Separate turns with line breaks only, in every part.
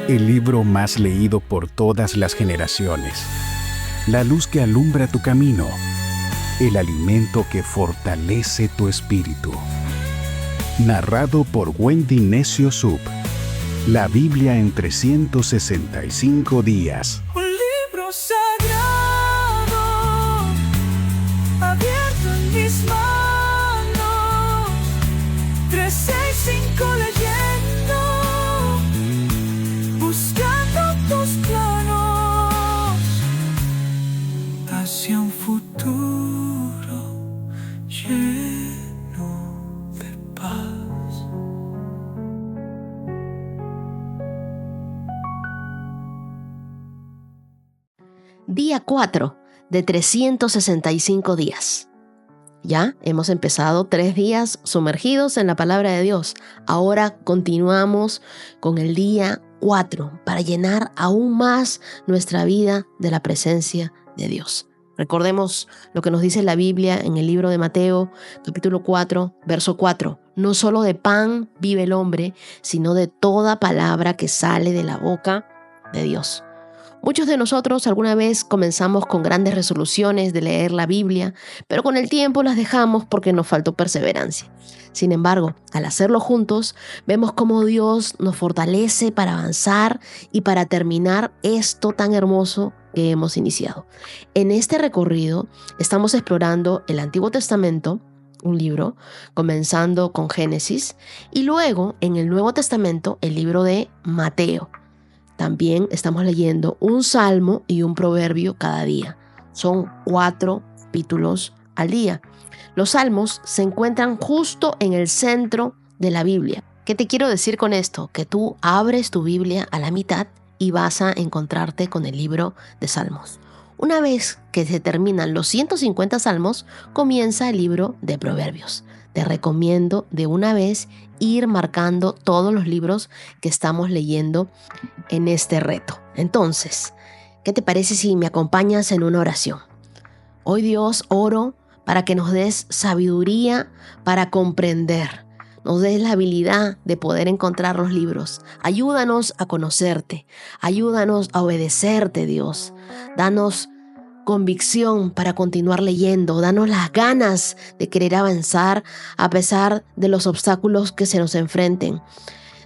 el libro más leído por todas las generaciones, la luz que alumbra tu camino, el alimento que fortalece tu espíritu. Narrado por Wendy Necio Sub. La Biblia en 365 días.
Un libro sagrado, abierto en mis manos, 365 leyendo, buscando tus planos, hacia un futuro lleno de paz.
Día 4 de 365 días. Ya hemos empezado 3 días sumergidos en la palabra de Dios. Ahora continuamos con el día 4 para llenar aún más nuestra vida de la presencia de Dios. Recordemos lo que nos dice la Biblia en el libro de Mateo, capítulo 4, verso 4. No solo de pan vive el hombre, sino de toda palabra que sale de la boca de Dios. Muchos de nosotros alguna vez comenzamos con grandes resoluciones de leer la Biblia, pero con el tiempo las dejamos porque nos faltó perseverancia. Sin embargo, al hacerlo juntos, vemos cómo Dios nos fortalece para avanzar y para terminar esto tan hermoso que hemos iniciado. En este recorrido estamos explorando el Antiguo Testamento, un libro, comenzando con Génesis, y luego en el Nuevo Testamento el libro de Mateo. También estamos leyendo un salmo y un proverbio cada día. Son 4 capítulos al día. Los salmos se encuentran justo en el centro de la Biblia. ¿Qué te quiero decir con esto? Que tú abres tu Biblia a la mitad y vas a encontrarte con el libro de Salmos. Una vez que se terminan los 150 salmos, comienza el libro de Proverbios. Te recomiendo de una vez ir marcando todos los libros que estamos leyendo en este reto. Entonces, ¿qué te parece si me acompañas en una oración? Hoy, Dios, oro para que nos des sabiduría para comprender. Nos des la habilidad de poder encontrar los libros. Ayúdanos a conocerte. Ayúdanos a obedecerte, Dios. Danos convicción para continuar leyendo. Danos las ganas de querer avanzar a pesar de los obstáculos que se nos enfrenten.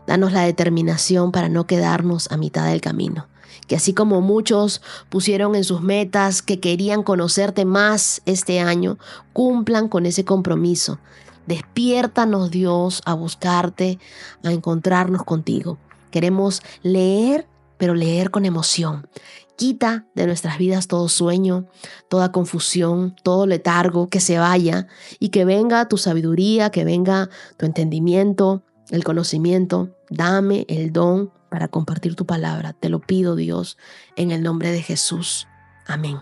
Danos la determinación para no quedarnos a mitad del camino. Que así como muchos pusieron en sus metas que querían conocerte más este año, cumplan con ese compromiso. Despiértanos, Dios, a buscarte, a encontrarnos contigo. Queremos leer, pero leer con emoción. Quita de nuestras vidas todo sueño, toda confusión, todo letargo, que se vaya y que venga tu sabiduría, que venga tu entendimiento, el conocimiento. Dame el don para compartir tu palabra. Te lo pido, Dios, en el nombre de Jesús. Amén.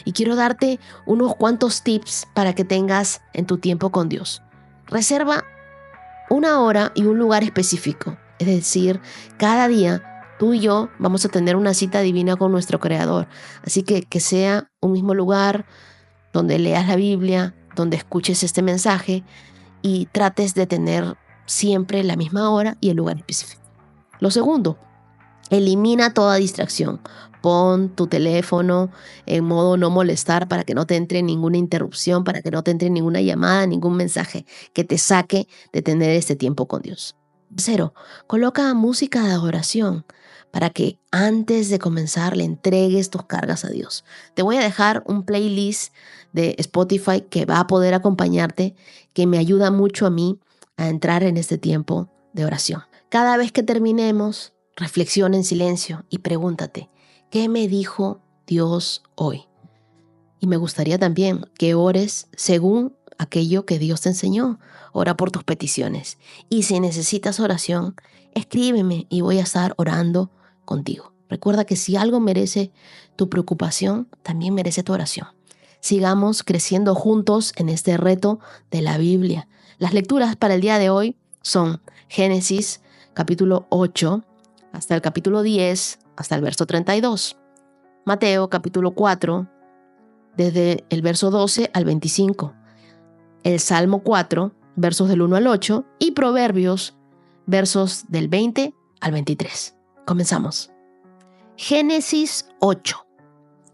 Y quiero darte unos cuantos tips para que tengas en tu tiempo con Dios. Reserva una hora y un lugar específico. Es decir, cada día tú y yo vamos a tener una cita divina con nuestro Creador. Así que sea un mismo lugar donde leas la Biblia, donde escuches este mensaje y trates de tener siempre la misma hora y el lugar específico. Lo segundo, elimina toda distracción. Pon tu teléfono en modo no molestar para que no te entre ninguna interrupción, para que no te entre ninguna llamada, ningún mensaje que te saque de tener este tiempo con Dios. Tercero, coloca música de adoración para que antes de comenzar le entregues tus cargas a Dios. Te voy a dejar un playlist de Spotify que va a poder acompañarte, que me ayuda mucho a mí a entrar en este tiempo de oración. Cada vez que terminemos, reflexiona en silencio y pregúntate, ¿qué me dijo Dios hoy? Y me gustaría también que ores según aquello que Dios te enseñó. Ora por tus peticiones. Y si necesitas oración, escríbeme y voy a estar orando contigo. Recuerda que si algo merece tu preocupación, también merece tu oración. Sigamos creciendo juntos en este reto de la Biblia. Las lecturas para el día de hoy son Génesis, capítulo 8, hasta el capítulo 10, hasta el verso 32. Mateo, capítulo 4, desde el verso 12 al 25. El Salmo 4, versos del 1 al 8. Y Proverbios, versos del 20 al 23. Comenzamos. Génesis 8,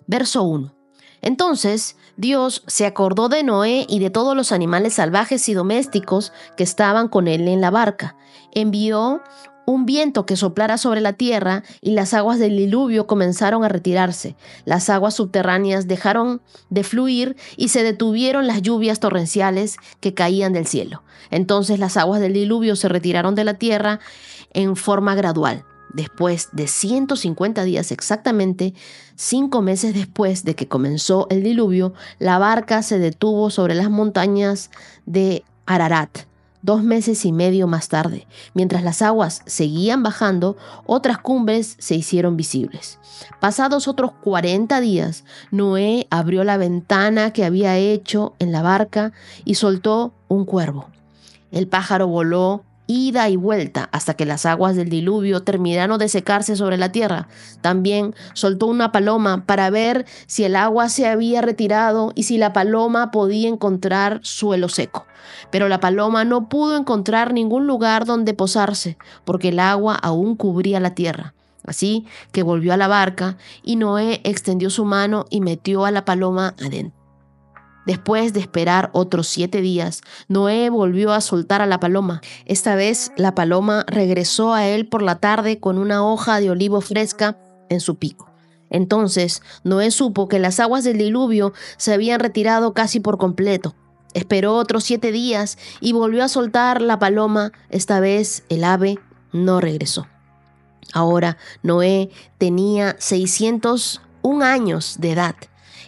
verso 1. Entonces Dios se acordó de Noé y de todos los animales salvajes y domésticos que estaban con él en la barca. Envió un viento que soplara sobre la tierra y las aguas del diluvio comenzaron a retirarse. Las aguas subterráneas dejaron de fluir y se detuvieron las lluvias torrenciales que caían del cielo. Entonces las aguas del diluvio se retiraron de la tierra en forma gradual. Después de 150 días exactamente, 5 meses después de que comenzó el diluvio, la barca se detuvo sobre las montañas de Ararat. 2 meses y medio más tarde, mientras las aguas seguían bajando, otras cumbres se hicieron visibles. Pasados otros 40 días, Noé abrió la ventana que había hecho en la barca y soltó un cuervo. El pájaro voló ida y vuelta hasta que las aguas del diluvio terminaron de secarse sobre la tierra. También soltó una paloma para ver si el agua se había retirado y si la paloma podía encontrar suelo seco. Pero la paloma no pudo encontrar ningún lugar donde posarse, porque el agua aún cubría la tierra. Así que volvió a la barca y Noé extendió su mano y metió a la paloma adentro. Después de esperar otros 7 días, Noé volvió a soltar a la paloma. Esta vez la paloma regresó a él por la tarde con una hoja de olivo fresca en su pico. Entonces Noé supo que las aguas del diluvio se habían retirado casi por completo. Esperó otros 7 días y volvió a soltar la paloma. Esta vez el ave no regresó. Ahora Noé tenía 601 años de edad.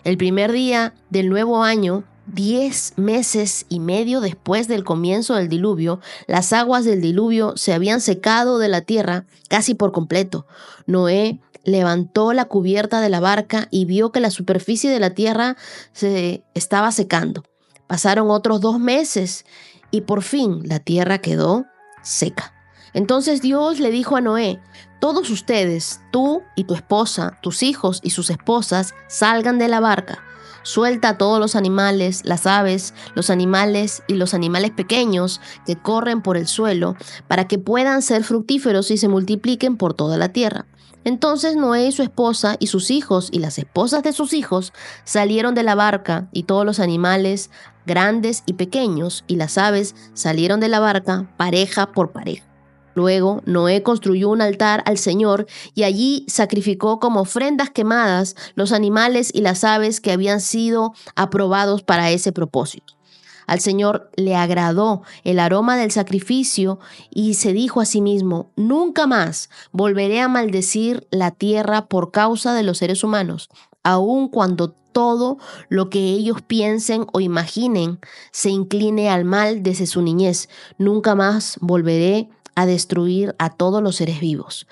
El primer día del nuevo año, 10 meses y medio después del comienzo del diluvio, las aguas del diluvio se habían secado de la tierra casi por completo. Noé levantó la cubierta de la barca y vio que la superficie de la tierra se estaba secando. Pasaron otros 2 meses y por fin la tierra quedó seca. Entonces Dios le dijo a Noé: todos ustedes, tú y tu esposa, tus hijos y sus esposas, salgan de la barca. Suelta a todos los animales, las aves, los animales y los animales pequeños que corren por el suelo, para que puedan ser fructíferos y se multipliquen por toda la tierra. Entonces Noé y su esposa y sus hijos y las esposas de sus hijos salieron de la barca, y todos los animales grandes y pequeños y las aves salieron de la barca pareja por pareja. Luego Noé construyó un altar al Señor y allí sacrificó como ofrendas quemadas los animales y las aves que habían sido aprobados para ese propósito. Al Señor le agradó el aroma del sacrificio y se dijo a sí mismo: nunca más volveré a maldecir la tierra por causa de los seres humanos, aun cuando todo lo que ellos piensen o imaginen se incline al mal desde su niñez. Nunca más volveré a destruir a todos los seres vivos.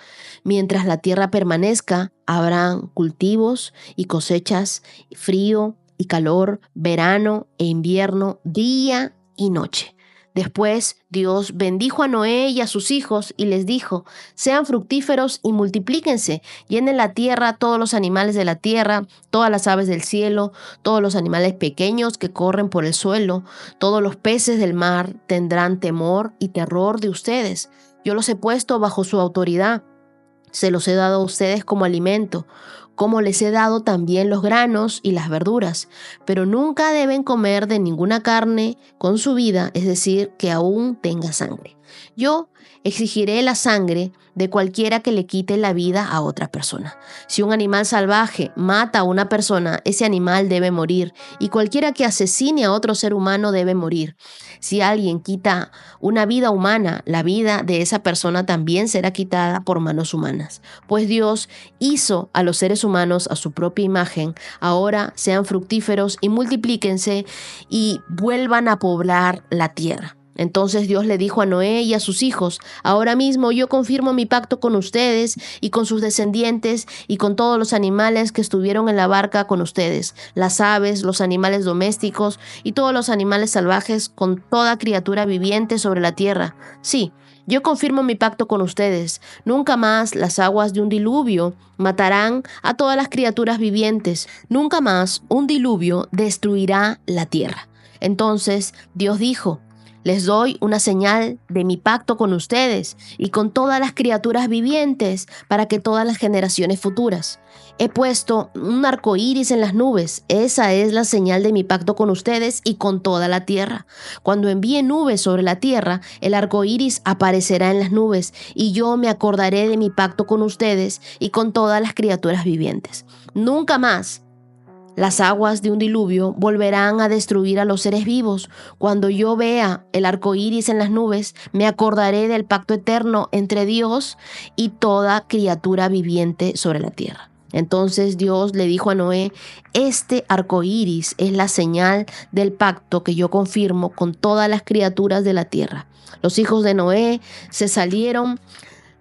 Mientras la tierra permanezca, habrán cultivos y cosechas, frío y calor, verano e invierno, día y noche. Después Dios bendijo a Noé y a sus hijos y les dijo: sean fructíferos y multiplíquense, llenen la tierra todos los animales de la tierra, todas las aves del cielo, todos los animales pequeños que corren por el suelo, todos los peces del mar tendrán temor y terror de ustedes. Yo los he puesto bajo su autoridad. Se los he dado a ustedes como alimento, como les he dado también los granos y las verduras, pero nunca deben comer de ninguna carne con su vida, es decir, que aún tenga sangre. Yo exigiré la sangre de cualquiera que le quite la vida a otra persona. Si un animal salvaje mata a una persona, ese animal debe morir, y cualquiera que asesine a otro ser humano debe morir. Si alguien quita una vida humana, la vida de esa persona también será quitada por manos humanas. Pues Dios hizo a los seres humanos a su propia imagen. Ahora sean fructíferos y multiplíquense y vuelvan a poblar la tierra. Entonces Dios le dijo a Noé y a sus hijos: ahora mismo yo confirmo mi pacto con ustedes y con sus descendientes y con todos los animales que estuvieron en la barca con ustedes, las aves, los animales domésticos y todos los animales salvajes, con toda criatura viviente sobre la tierra. Sí, yo confirmo mi pacto con ustedes. Nunca más las aguas de un diluvio matarán a todas las criaturas vivientes. Nunca más un diluvio destruirá la tierra. Entonces Dios dijo: Les doy una señal de mi pacto con ustedes y con todas las criaturas vivientes para que todas las generaciones futuras. He puesto un arco iris en las nubes. Esa es la señal de mi pacto con ustedes y con toda la tierra. Cuando envíe nubes sobre la tierra, el arco iris aparecerá en las nubes y yo me acordaré de mi pacto con ustedes y con todas las criaturas vivientes. Nunca más las aguas de un diluvio volverán a destruir a los seres vivos. Cuando yo vea el arco iris en las nubes, me acordaré del pacto eterno entre Dios y toda criatura viviente sobre la tierra. Entonces Dios le dijo a Noé: este arco iris es la señal del pacto que yo confirmo con todas las criaturas de la tierra. Los hijos de Noé se salieron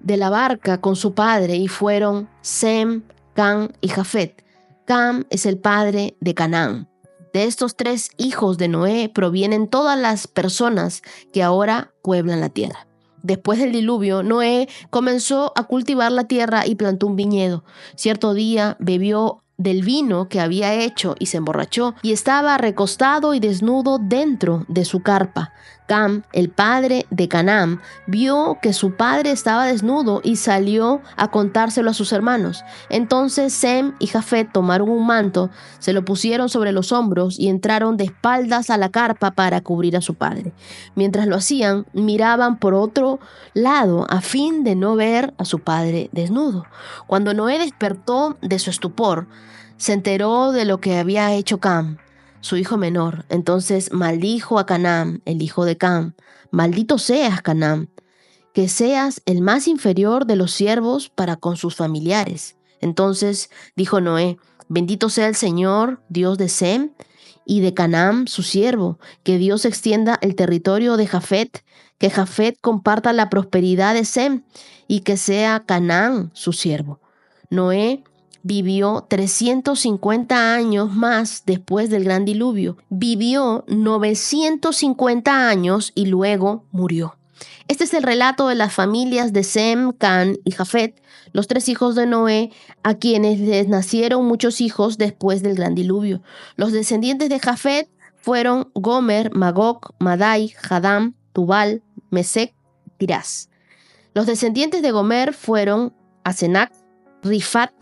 de la barca con su padre y fueron Sem, Cam y Jafet. Cam es el padre de Canaán. De estos 3 hijos de Noé provienen todas las personas que ahora pueblan la tierra. Después del diluvio, Noé comenzó a cultivar la tierra y plantó un viñedo. Cierto día bebió del vino que había hecho y se emborrachó y estaba recostado y desnudo dentro de su carpa. Cam, el padre de Canaán, vio que su padre estaba desnudo y salió a contárselo a sus hermanos. Entonces Sem y Jafet tomaron un manto, se lo pusieron sobre los hombros y entraron de espaldas a la carpa para cubrir a su padre. Mientras lo hacían, miraban por otro lado a fin de no ver a su padre desnudo. Cuando Noé despertó de su estupor, se enteró de lo que había hecho Cam, su hijo menor. Entonces maldijo a Canaán, el hijo de Cam. Maldito seas, Canaán, que seas el más inferior de los siervos para con sus familiares. Entonces dijo Noé: bendito sea el Señor, Dios de Sem y de Canaán, su siervo, que Dios extienda el territorio de Jafet, que Jafet comparta la prosperidad de Sem y que sea Canaán su siervo. Noé vivió 350 años más después del gran diluvio. Vivió 950 años y luego murió. Este es el relato de las familias de Sem, Cam y Jafet, los 3 hijos de Noé, a quienes les nacieron muchos hijos después del gran diluvio. Los descendientes de Jafet fueron Gomer, Magog, Madai, Hadam, Tubal, Mesec, Tirás. Los descendientes de Gomer fueron Asenac, Rifat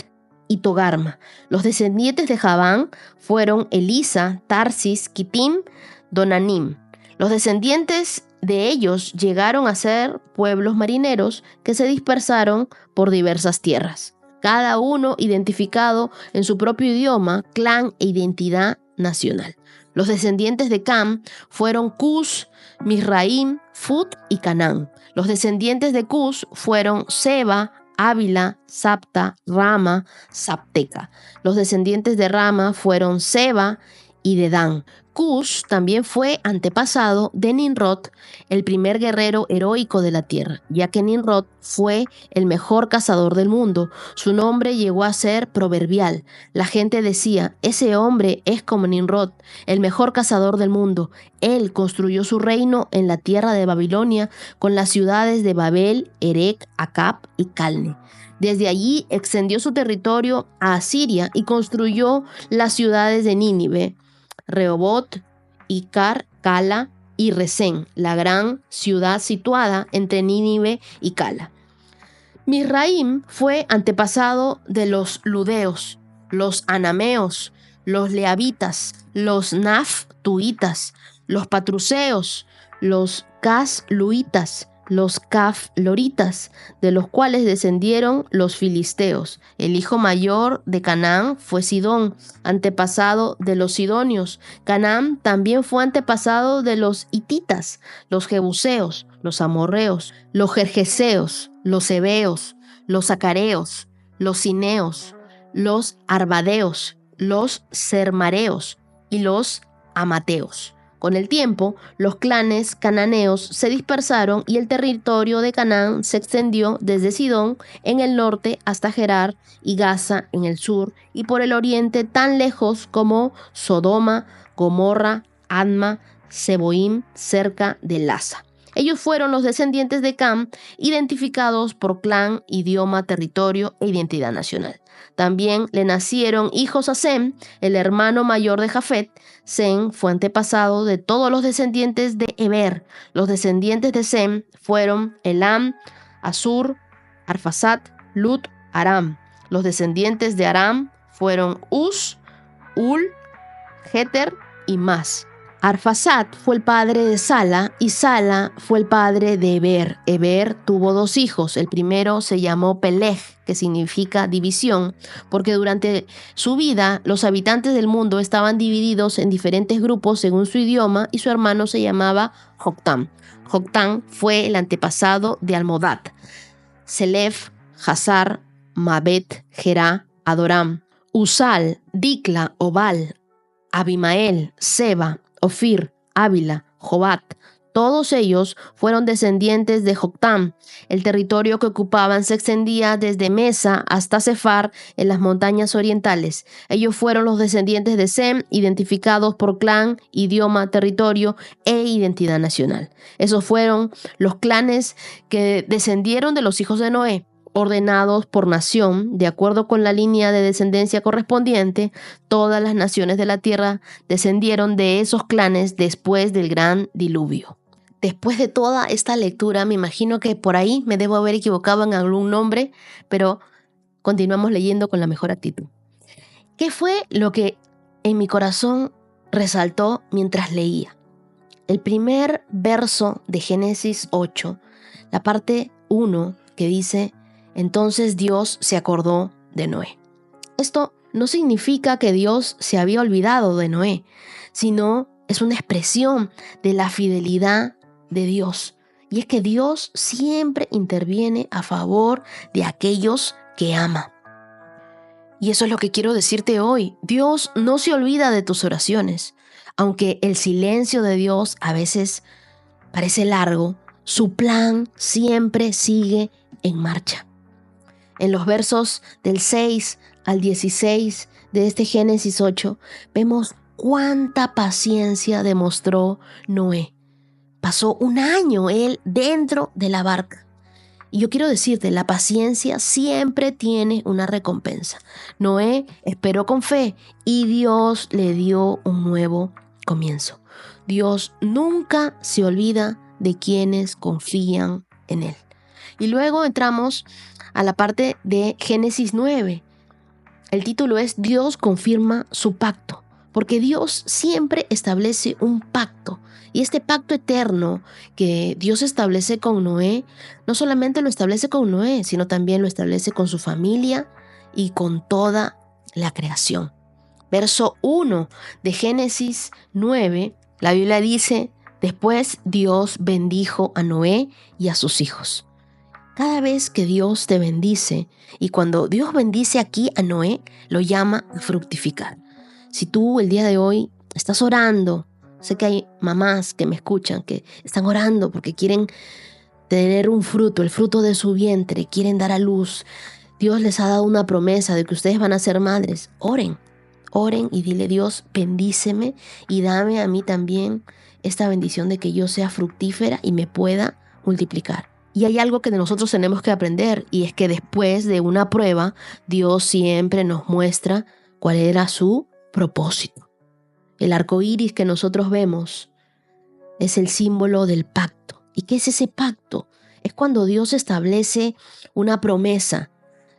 y Togarma. Los descendientes de Javán fueron Elisa, Tarsis, Kitim, Donanim. Los descendientes de ellos llegaron a ser pueblos marineros que se dispersaron por diversas tierras, cada uno identificado en su propio idioma, clan e identidad nacional. Los descendientes de Cam fueron Cus, Misraim, Fut y Canaán. Los descendientes de Cus fueron Seba, Ávila, Sapta, Rama, Sapteca. Los descendientes de Rama fueron Seba y Dedán. Cus también fue antepasado de Nimrod, el primer guerrero heroico de la tierra, ya que Nimrod fue el mejor cazador del mundo. Su nombre llegó a ser proverbial. La gente decía: ese hombre es como Nimrod, el mejor cazador del mundo. Él construyó su reino en la tierra de Babilonia con las ciudades de Babel, Erec, Acab y Calne. Desde allí extendió su territorio a Asiria y construyó las ciudades de Nínive, Rehobot, Icar, Cala y Resén, la gran ciudad situada entre Nínive y Cala. Misraim fue antepasado de los ludeos, los anameos, los leavitas, los naftuitas, los patruceos, los casluitas, los cafloritas, de los cuales descendieron los filisteos. El hijo mayor de Canaán fue Sidón, antepasado de los sidonios. Canaán también fue antepasado de los hititas, los jebuseos, los amorreos, los gergeseos, los heveos, los acareos, los cineos, los arbadeos, los sermareos y los amateos. Con el tiempo, los clanes cananeos se dispersaron y el territorio de Canaán se extendió desde Sidón en el norte hasta Gerar y Gaza en el sur y por el oriente tan lejos como Sodoma, Gomorra, Adma, Seboim, cerca de Lasa. Ellos fueron los descendientes de Cam, identificados por clan, idioma, territorio e identidad nacional. También le nacieron hijos a Sem, el hermano mayor de Jafet. Sem fue antepasado de todos los descendientes de Eber. Los descendientes de Sem fueron Elam, Asur, Arfasat, Lut, Aram. Los descendientes de Aram fueron Uz, Ul, Geter y Mas. Arfasat fue el padre de Sala y Sala fue el padre de Eber. Eber tuvo 2 hijos. El primero se llamó Peleg, que significa división, porque durante su vida los habitantes del mundo estaban divididos en diferentes grupos según su idioma, y su hermano se llamaba Joktam. Joktam fue el antepasado de Almodad. Selef, Hazar, Mabet, Gerá, Adoram, Usal, Dikla, Obal, Abimael, Seba, Ofir, Ávila, Jobat. Todos ellos fueron descendientes de Joktam. El territorio que ocupaban se extendía desde Mesa hasta Sefar en las montañas orientales. Ellos fueron los descendientes de Sem, identificados por clan, idioma, territorio e identidad nacional. Esos fueron los clanes que descendieron de los hijos de Noé, ordenados por nación, de acuerdo con la línea de descendencia correspondiente. Todas las naciones de la tierra descendieron de esos clanes después del gran diluvio. Después de toda esta lectura, me imagino que por ahí me debo haber equivocado en algún nombre, pero continuamos leyendo con la mejor actitud. ¿Qué fue lo que en mi corazón resaltó mientras leía? El primer verso de Génesis 8, la parte 1, que dice: entonces Dios se acordó de Noé. Esto no significa que Dios se había olvidado de Noé, sino es una expresión de la fidelidad de Dios. Y es que Dios siempre interviene a favor de aquellos que ama. Y eso es lo que quiero decirte hoy. Dios no se olvida de tus oraciones. Aunque el silencio de Dios a veces parece largo, su plan siempre sigue en marcha. En los versos del 6 al 16 de este Génesis 8, vemos cuánta paciencia demostró Noé. Pasó 1 año él dentro de la barca. Y yo quiero decirte, la paciencia siempre tiene una recompensa. Noé esperó con fe y Dios le dio un nuevo comienzo. Dios nunca se olvida de quienes confían en Él. Y luego entramos a la parte de Génesis 9. El título es Dios confirma su pacto, porque Dios siempre establece un pacto. Y este pacto eterno que Dios establece con Noé, no solamente lo establece con Noé, sino también lo establece con su familia y con toda la creación. Verso 1 de Génesis 9, la Biblia dice: después Dios bendijo a Noé y a sus hijos. Cada vez que Dios te bendice, y cuando Dios bendice aquí a Noé, lo llama a fructificar. Si tú el día de hoy estás orando, sé que hay mamás que me escuchan, que están orando porque quieren tener un fruto, el fruto de su vientre, quieren dar a luz. Dios les ha dado una promesa de que ustedes van a ser madres. Oren y dile: Dios, bendíceme y dame a mí también esta bendición de que yo sea fructífera y me pueda multiplicar. Y hay algo que nosotros tenemos que aprender, y es que después de una prueba, Dios siempre nos muestra cuál era su propósito. El arco iris que nosotros vemos es el símbolo del pacto. ¿Y qué es ese pacto? Es cuando Dios establece una promesa,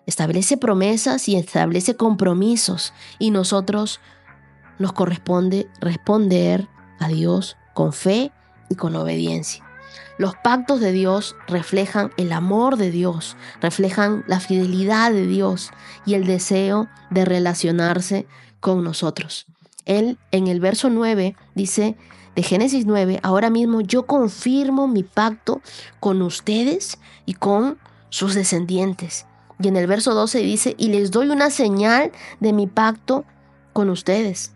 establece promesas y establece compromisos, y nosotros nos corresponde responder a Dios con fe y con obediencia. Los pactos de Dios reflejan el amor de Dios, reflejan la fidelidad de Dios y el deseo de relacionarse con nosotros. Él en el verso 9 dice de Génesis 9: ahora mismo yo confirmo mi pacto con ustedes y con sus descendientes. Y en el verso 12 dice: y les doy una señal de mi pacto con ustedes.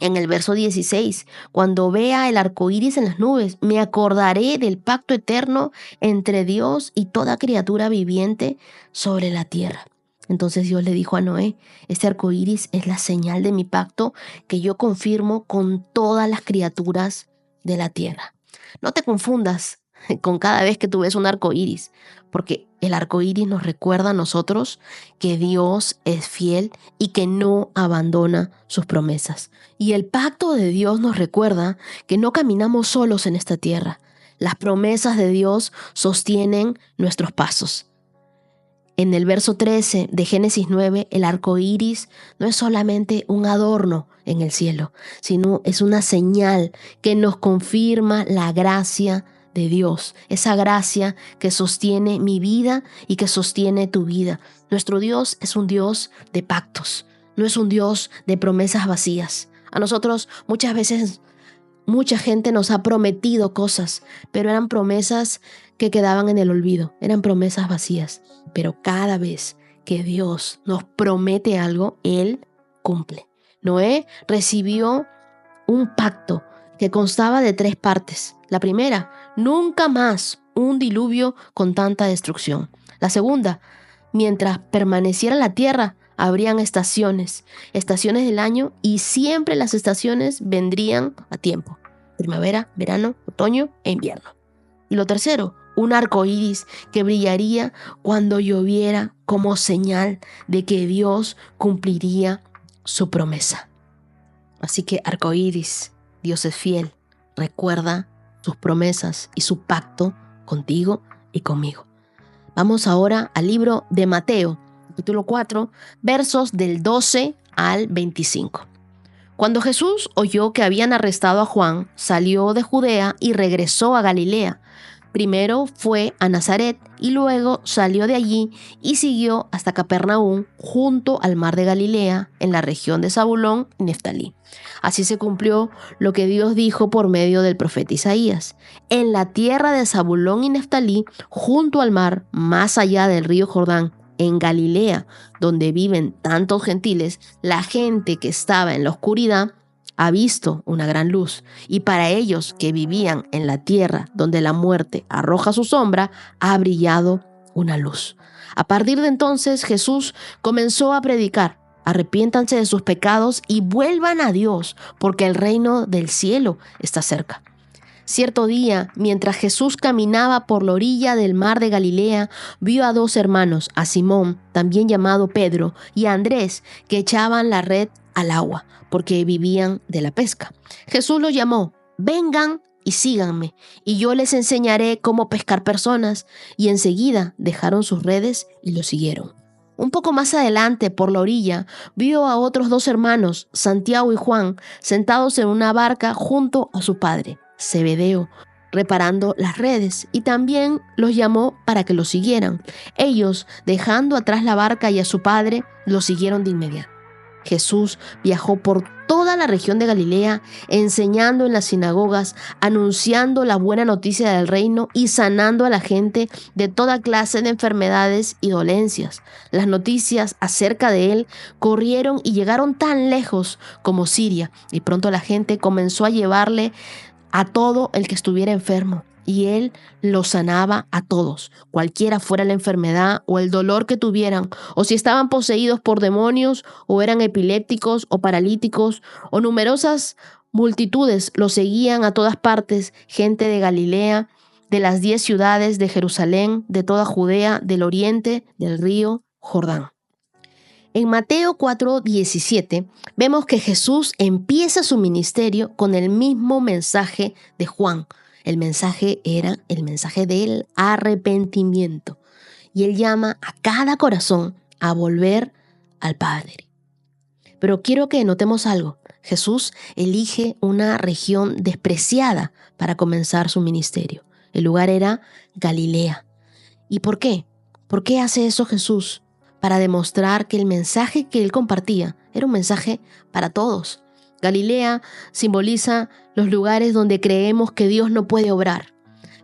En el verso 16, cuando vea el arco iris en las nubes, me acordaré del pacto eterno entre Dios y toda criatura viviente sobre la tierra. Entonces Dios le dijo a Noé: este arco iris es la señal de mi pacto que yo confirmo con todas las criaturas de la tierra. No te confundas con cada vez que tú ves un arco iris, porque el arco iris nos recuerda a nosotros que Dios es fiel y que no abandona sus promesas. Y el pacto de Dios nos recuerda que no caminamos solos en esta tierra. Las promesas de Dios sostienen nuestros pasos. En el verso 13 de Génesis 9, el arco iris no es solamente un adorno en el cielo, sino es una señal que nos confirma la gracia de Dios, esa gracia que sostiene mi vida y que sostiene tu vida. Nuestro Dios es un Dios de pactos, no es un Dios de promesas vacías. A nosotros muchas veces mucha gente nos ha prometido cosas, pero eran promesas que quedaban en el olvido, eran promesas vacías. Pero cada vez que Dios nos promete algo, Él cumple. Noé recibió un pacto que constaba de 3 partes. La primera, nunca más un diluvio con tanta destrucción. La segunda, mientras permaneciera la tierra, habrían estaciones del año y siempre las estaciones vendrían a tiempo. Primavera, verano, otoño e invierno. Y lo tercero, un arco iris que brillaría cuando lloviera como señal de que Dios cumpliría su promesa. Así que arco iris, Dios es fiel, recuerda sus promesas y su pacto contigo y conmigo. Vamos ahora al libro de Mateo, capítulo 4, versos del 12 al 25. Cuando Jesús oyó que habían arrestado a Juan, salió de Judea y regresó a Galilea. Primero fue a Nazaret y luego salió de allí y siguió hasta Capernaum, junto al mar de Galilea, en la región de Zabulón y Neftalí. Así se cumplió lo que Dios dijo por medio del profeta Isaías. En la tierra de Zabulón y Neftalí, junto al mar, más allá del río Jordán, en Galilea, donde viven tantos gentiles, la gente que estaba en la oscuridad ha visto una gran luz, y para ellos que vivían en la tierra donde la muerte arroja su sombra, ha brillado una luz. A partir de entonces Jesús comenzó a predicar: arrepiéntanse de sus pecados y vuelvan a Dios, porque el reino del cielo está cerca. Cierto día, mientras Jesús caminaba por la orilla del mar de Galilea, vio a 2 hermanos, a Simón, también llamado Pedro, y a Andrés, que echaban la red al agua, porque vivían de la pesca. Jesús los llamó: vengan y síganme, y yo les enseñaré cómo pescar personas. Y enseguida dejaron sus redes y lo siguieron. Un poco más adelante, por la orilla, vio a otros 2 hermanos, Santiago y Juan, sentados en una barca junto a su padre, Zebedeo, reparando las redes, y también los llamó para que lo siguieran. Ellos, dejando atrás la barca y a su padre, lo siguieron de inmediato. Jesús viajó por toda la región de Galilea, enseñando en las sinagogas, anunciando la buena noticia del reino y sanando a la gente de toda clase de enfermedades y dolencias. Las noticias acerca de él corrieron y llegaron tan lejos como Siria, y pronto la gente comenzó a llevarle a todo el que estuviera enfermo, y él los sanaba a todos, cualquiera fuera la enfermedad o el dolor que tuvieran, o si estaban poseídos por demonios, o eran epilépticos o paralíticos, o numerosas multitudes los seguían a todas partes, gente de Galilea, de las 10 ciudades, de Jerusalén, de toda Judea, del oriente, del río Jordán. En Mateo 4:17 vemos que Jesús empieza su ministerio con el mismo mensaje de Juan. El mensaje era el mensaje del arrepentimiento, y él llama a cada corazón a volver al Padre. Pero quiero que notemos algo. Jesús elige una región despreciada para comenzar su ministerio. El lugar era Galilea. ¿Y por qué? ¿Por qué hace eso Jesús? Para demostrar que el mensaje que él compartía era un mensaje para todos. Galilea simboliza los lugares donde creemos que Dios no puede obrar.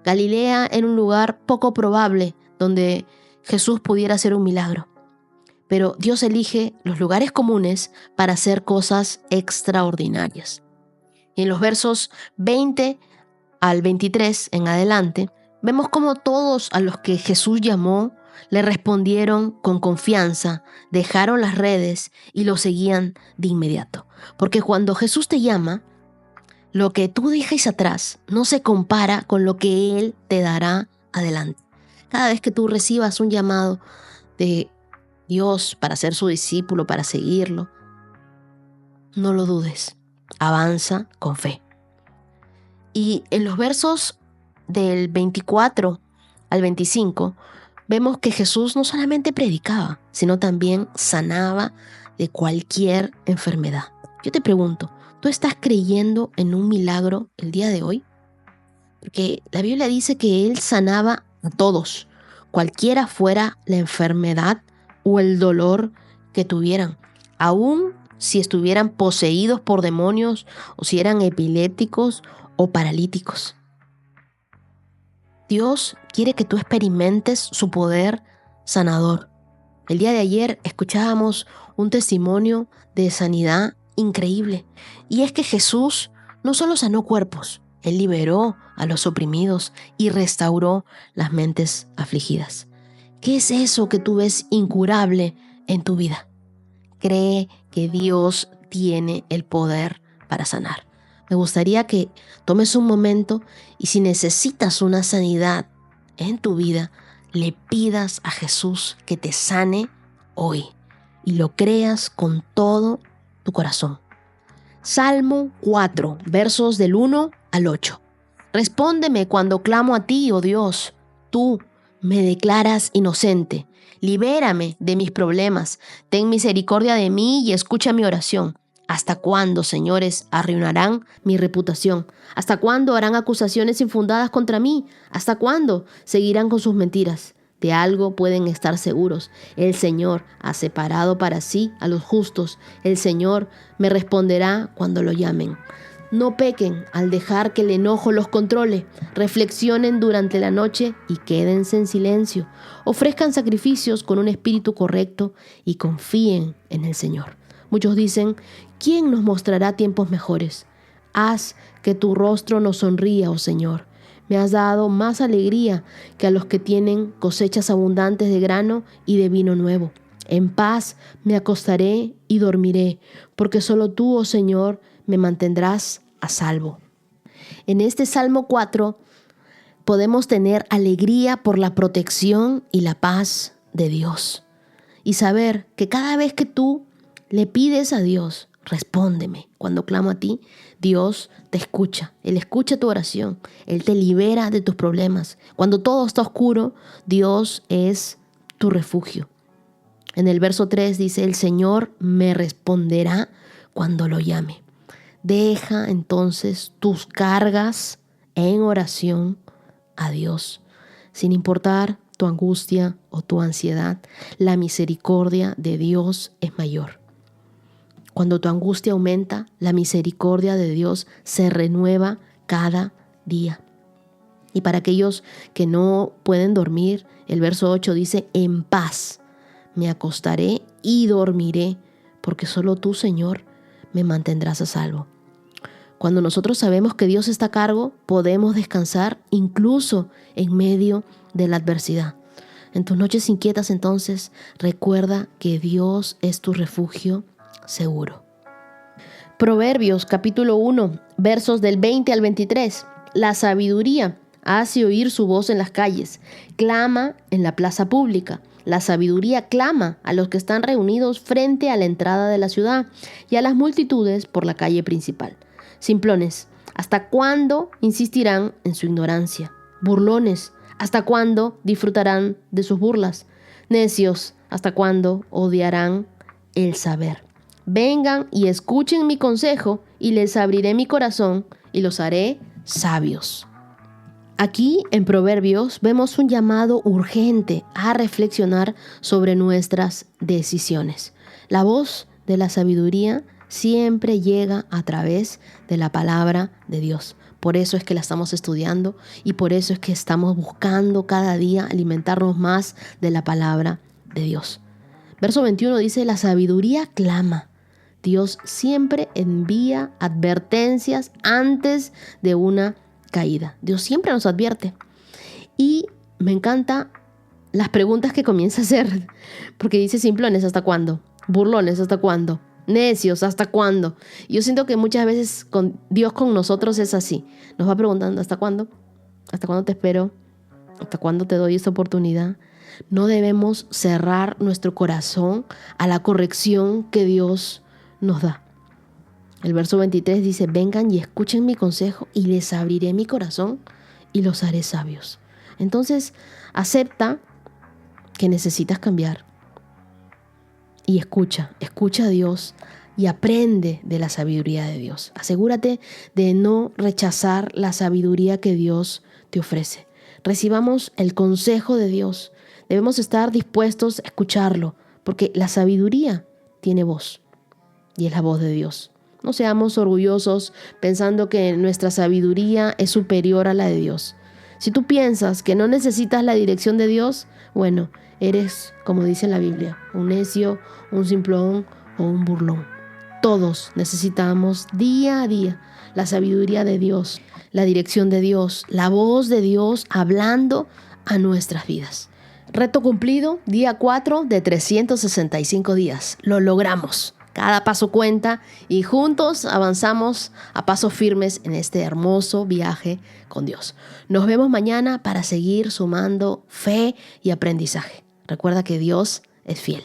Galilea era un lugar poco probable donde Jesús pudiera hacer un milagro. Pero Dios elige los lugares comunes para hacer cosas extraordinarias. Y en los versos 20 al 23 en adelante, vemos cómo todos a los que Jesús llamó le respondieron con confianza, dejaron las redes y lo seguían de inmediato. Porque cuando Jesús te llama, Lo que tú dejes atrás no se compara con lo que Él te dará adelante. Cada vez que tú recibas un llamado de Dios para ser su discípulo, para seguirlo, no lo dudes. Avanza con fe. Y en los versos del 24 al 25, vemos que Jesús no solamente predicaba, sino también sanaba de cualquier enfermedad. Yo te pregunto, ¿tú estás creyendo en un milagro el día de hoy? Porque la Biblia dice que Él sanaba a todos, cualquiera fuera la enfermedad o el dolor que tuvieran, aún si estuvieran poseídos por demonios o si eran epilépticos o paralíticos. Dios quiere que tú experimentes su poder sanador. El día de ayer escuchábamos un testimonio de sanidad increíble. Y es que Jesús no solo sanó cuerpos, Él liberó a los oprimidos y restauró las mentes afligidas. ¿Qué es eso que tú ves incurable en tu vida? Cree que Dios tiene el poder para sanar. Me gustaría que tomes un momento y si necesitas una sanidad en tu vida, le pidas a Jesús que te sane hoy y lo creas con todo tu corazón. Salmo 4, versos del 1 al 8. Respóndeme cuando clamo a ti, oh Dios. Tú me declaras inocente. Libérame de mis problemas. Ten misericordia de mí y escucha mi oración. ¿Hasta cuándo, señores, arruinarán mi reputación? ¿Hasta cuándo harán acusaciones infundadas contra mí? ¿Hasta cuándo seguirán con sus mentiras? De algo pueden estar seguros. El Señor ha separado para sí a los justos. El Señor me responderá cuando lo llamen. No pequen al dejar que el enojo los controle. Reflexionen durante la noche y quédense en silencio. Ofrezcan sacrificios con un espíritu correcto y confíen en el Señor. Muchos dicen, ¿quién nos mostrará tiempos mejores? Haz que tu rostro nos sonría, oh Señor. Me has dado más alegría que a los que tienen cosechas abundantes de grano y de vino nuevo. En paz me acostaré y dormiré, porque solo tú, oh Señor, me mantendrás a salvo. En este Salmo 4 podemos tener alegría por la protección y la paz de Dios. Y saber que cada vez que tú le pides a Dios, respóndeme. Cuando clamo a ti, Dios te escucha. Él escucha tu oración. Él te libera de tus problemas. Cuando todo está oscuro, Dios es tu refugio. En el verso 3 dice, el Señor me responderá cuando lo llame. Deja entonces tus cargas en oración a Dios. Sin importar tu angustia o tu ansiedad, la misericordia de Dios es mayor. Cuando tu angustia aumenta, la misericordia de Dios se renueva cada día. Y para aquellos que no pueden dormir, el verso 8 dice, en paz me acostaré y dormiré, porque solo tú, Señor, me mantendrás a salvo. Cuando nosotros sabemos que Dios está a cargo, podemos descansar incluso en medio de la adversidad. En tus noches inquietas, entonces, recuerda que Dios es tu refugio seguro. Proverbios capítulo 1, versos del 20 al 23. La sabiduría hace oír su voz en las calles, clama en la plaza pública. La sabiduría clama a los que están reunidos frente a la entrada de la ciudad y a las multitudes por la calle principal. Simplones, ¿hasta cuándo insistirán en su ignorancia? Burlones, ¿hasta cuándo disfrutarán de sus burlas? Necios, ¿hasta cuándo odiarán el saber? Vengan y escuchen mi consejo y les abriré mi corazón y los haré sabios. Aquí en Proverbios vemos un llamado urgente a reflexionar sobre nuestras decisiones. La voz de la sabiduría siempre llega a través de la palabra de Dios. Por eso es que la estamos estudiando y por eso es que estamos buscando cada día alimentarnos más de la palabra de Dios. Verso 21 dice, la sabiduría clama. Dios siempre envía advertencias antes de una caída. Dios siempre nos advierte. Y me encanta las preguntas que comienza a hacer, porque dice simplones, ¿hasta cuándo? Burlones, ¿hasta cuándo? Necios, ¿hasta cuándo? Yo siento que muchas veces Dios con nosotros es así. Nos va preguntando, ¿hasta cuándo? ¿Hasta cuándo te espero? ¿Hasta cuándo te doy esta oportunidad? No debemos cerrar nuestro corazón a la corrección que Dios nos da. El verso 23 dice, vengan y escuchen mi consejo y les abriré mi corazón y los haré sabios. Entonces, acepta que necesitas cambiar y escucha a Dios y aprende de la sabiduría de Dios. Asegúrate de no rechazar la sabiduría que Dios te ofrece. Recibamos el consejo de Dios. Debemos estar dispuestos a escucharlo, porque la sabiduría tiene voz y es la voz de Dios. No seamos orgullosos pensando que nuestra sabiduría es superior a la de Dios. Si tú piensas que no necesitas la dirección de Dios, bueno, eres, como dice la Biblia, un necio, un simplón o un burlón. Todos necesitamos día a día la sabiduría de Dios, la dirección de Dios, la voz de Dios hablando a nuestras vidas. Reto cumplido, día 4 de 365 días. Lo logramos. Cada paso cuenta y juntos avanzamos a pasos firmes en este hermoso viaje con Dios. Nos vemos mañana para seguir sumando fe y aprendizaje. Recuerda que Dios es fiel.